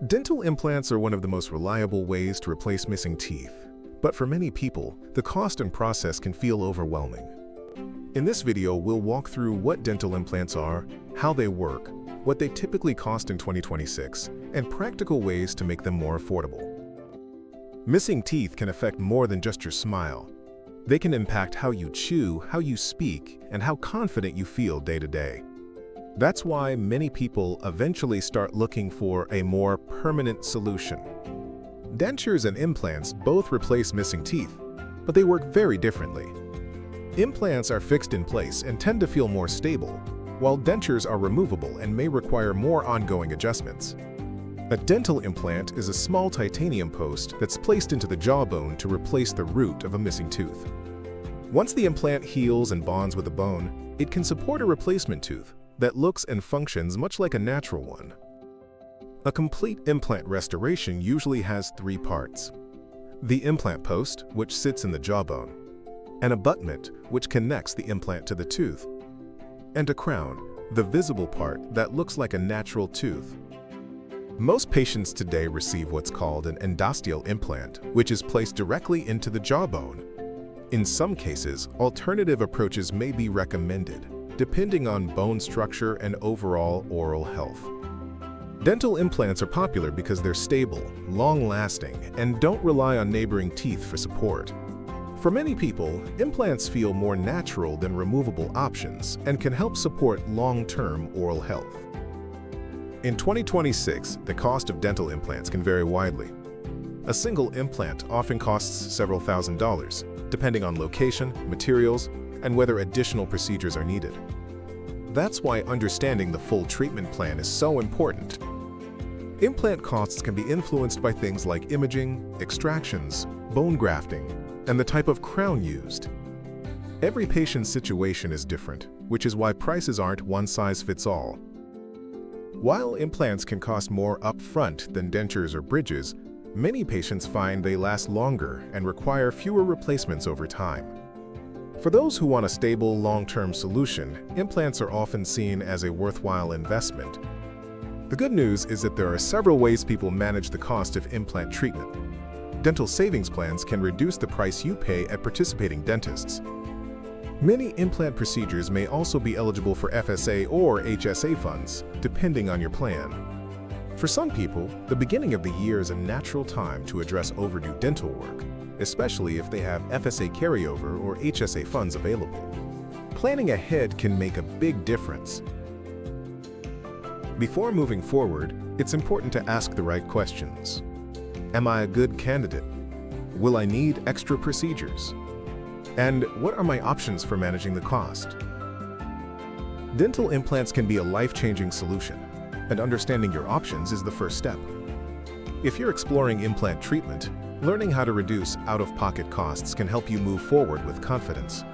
Dental implants are one of the most reliable ways to replace missing teeth, but for many people, the cost and process can feel overwhelming. In this video, we'll walk through what dental implants are, how they work, what they typically cost in 2026, and practical ways to make them more affordable. Missing teeth can affect more than just your smile. They can impact how you chew, how you speak, and how confident you feel day to day. That's why many people eventually start looking for a more permanent solution. Dentures and implants both replace missing teeth, but they work very differently. Implants are fixed in place and tend to feel more stable, while dentures are removable and may require more ongoing adjustments. A dental implant is a small titanium post that's placed into the jawbone to replace the root of a missing tooth. Once the implant heals and bonds with the bone, it can support a replacement tooth that looks and functions much like a natural one. A complete implant restoration usually has three parts: the implant post, which sits in the jawbone, an abutment, which connects the implant to the tooth, and a crown, the visible part that looks like a natural tooth. Most patients today receive what's called an endosteal implant, which is placed directly into the jawbone. In some cases, alternative approaches may be recommended, depending on bone structure and overall oral health. Dental implants are popular because they're stable, long-lasting, and don't rely on neighboring teeth for support. For many people, implants feel more natural than removable options and can help support long-term oral health. In 2026, the cost of dental implants can vary widely. A single implant often costs several $1,000s, depending on location, materials, and whether additional procedures are needed. That's why understanding the full treatment plan is so important. Implant costs can be influenced by things like imaging, extractions, bone grafting, and the type of crown used. Every patient's situation is different, which is why prices aren't one size fits all. While implants can cost more upfront than dentures or bridges, many patients find they last longer and require fewer replacements over time. For those who want a stable, long-term solution, implants are often seen as a worthwhile investment. The good news is that there are several ways people manage the cost of implant treatment. Dental savings plans can reduce the price you pay at participating dentists. Many implant procedures may also be eligible for FSA or HSA funds, depending on your plan. For some people, the beginning of the year is a natural time to address overdue dental work, especially if they have FSA carryover or HSA funds available. Planning ahead can make a big difference. Before moving forward, it's important to ask the right questions. Am I a good candidate? Will I need extra procedures? And what are my options for managing the cost? Dental implants can be a life-changing solution, and understanding your options is the first step. If you're exploring implant treatment, learning how to reduce out-of-pocket costs can help you move forward with confidence.